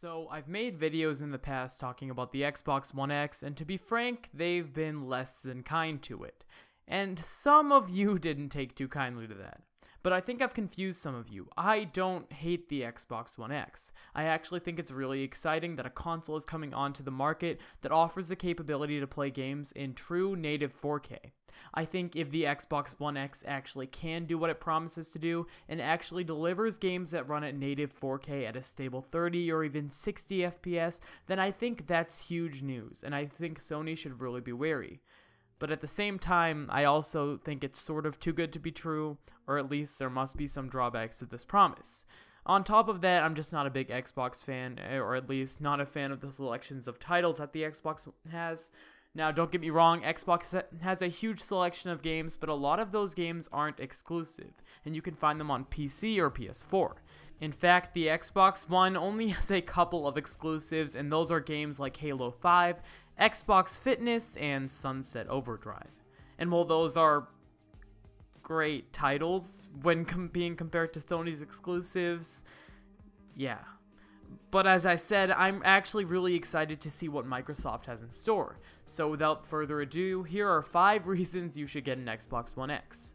So, I've made videos in the past talking about the Xbox One X, and to be frank, they've been less than kind to it. And some of you didn't take too kindly to that. But I think I've confused some of you. I don't hate the Xbox One X. I actually think it's really exciting that a console is coming onto the market that offers the capability to play games in true native 4K. I think if the Xbox One X actually can do what it promises to do, and actually delivers games that run at native 4K at a stable 30 or even 60 FPS, then I think that's huge news, and I think Sony should really be wary. But at the same time, I also think it's sort of too good to be true, or at least there must be some drawbacks to this promise. On top of that, I'm just not a big Xbox fan, or at least not a fan of the selections of titles that the Xbox has. Now, don't get me wrong, Xbox has a huge selection of games, but a lot of those games aren't exclusive, and you can find them on PC or PS4. In fact, the Xbox One only has a couple of exclusives, and those are games like Halo 5, Xbox Fitness, and Sunset Overdrive. And while those are great titles when being compared to Sony's exclusives, yeah. But as I said, I'm actually really excited to see what Microsoft has in store. So without further ado, here are 5 reasons you should get an Xbox One X.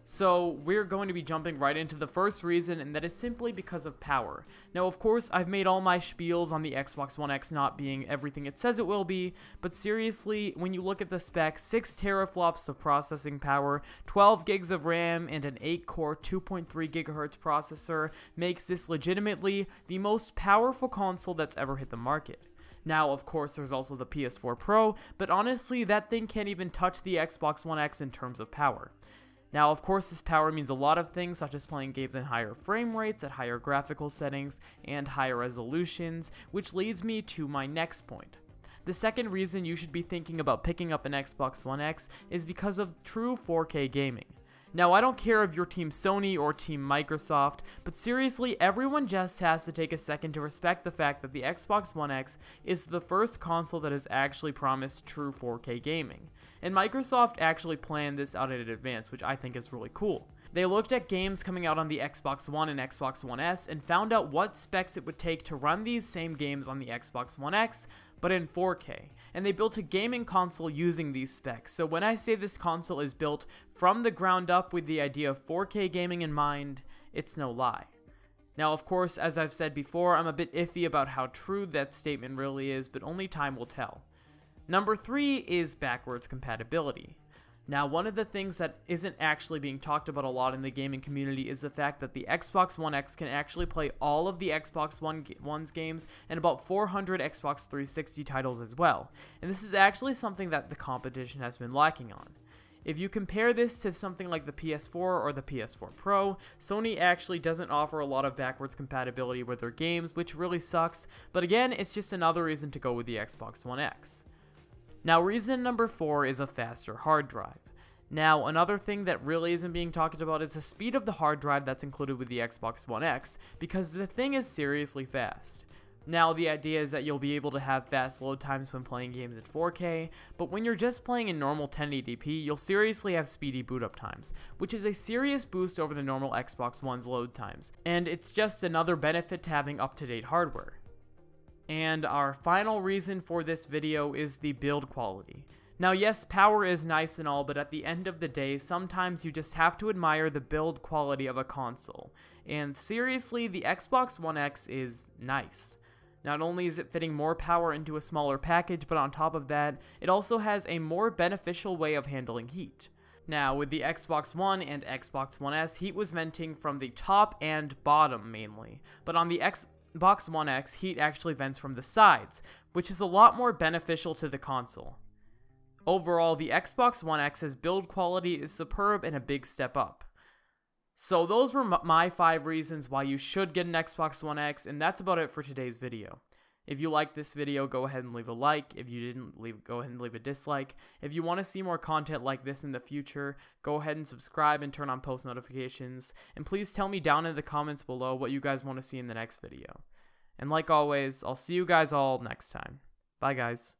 So we're going to be jumping right into the first reason, and that is simply because of power. Now of course I've made all my spiels on the Xbox One X not being everything it says it will be, but seriously, when you look at the specs, 6 teraflops of processing power, 12 gigs of RAM, and an 8-core 2.3 GHz processor makes this legitimately the most powerful console that's ever hit the market. Now, of course, there's also the PS4 Pro, but honestly, that thing can't even touch the Xbox One X in terms of power. Now, of course, this power means a lot of things, such as playing games in higher frame rates, at higher graphical settings, and higher resolutions, which leads me to my next point. The second reason you should be thinking about picking up an Xbox One X is because of true 4K gaming. Now, I don't care if you're Team Sony or Team Microsoft, but seriously, everyone just has to take a second to respect the fact that the Xbox One X is the first console that has actually promised true 4K gaming. And Microsoft actually planned this out in advance, which I think is really cool. They looked at games coming out on the Xbox One and Xbox One S and found out what specs it would take to run these same games on the Xbox One X, but in 4K. And they built a gaming console using these specs. So when I say this console is built from the ground up with the idea of 4K gaming in mind, it's no lie. Now, of course, as I've said before, I'm a bit iffy about how true that statement really is, but only time will tell. Number 3 is backwards compatibility. Now, one of the things that isn't actually being talked about a lot in the gaming community is the fact that the Xbox One X can actually play all of the Xbox One's games and about 400 Xbox 360 titles as well. And this is actually something that the competition has been lacking on. If you compare this to something like the PS4 or the PS4 Pro, Sony actually doesn't offer a lot of backwards compatibility with their games, which really sucks, but again, it's just another reason to go with the Xbox One X. Now, reason number 4 is a faster hard drive. Now, another thing that really isn't being talked about is the speed of the hard drive that's included with the Xbox One X, because the thing is seriously fast. Now, the idea is that you'll be able to have fast load times when playing games at 4K, but when you're just playing in normal 1080p, you'll seriously have speedy boot up times, which is a serious boost over the normal Xbox One's load times, and it's just another benefit to having up-to-date hardware. And our final reason for this video is the build quality. Now yes, power is nice and all, but at the end of the day, sometimes you just have to admire the build quality of a console. And seriously, the Xbox One X is nice. Not only is it fitting more power into a smaller package, but on top of that, it also has a more beneficial way of handling heat. Now, with the Xbox One and Xbox One S, heat was venting from the top and bottom mainly, but on the Xbox One X, heat actually vents from the sides, which is a lot more beneficial to the console. Overall, the Xbox One X's build quality is superb and a big step up. So those were my 5 reasons why you should get an Xbox One X, and that's about it for today's video. If you liked this video, go ahead and leave a like. If you didn't, go ahead and leave a dislike. If you want to see more content like this in the future, go ahead and subscribe and turn on post notifications. And please tell me down in the comments below what you guys want to see in the next video. And like always, I'll see you guys all next time. Bye guys.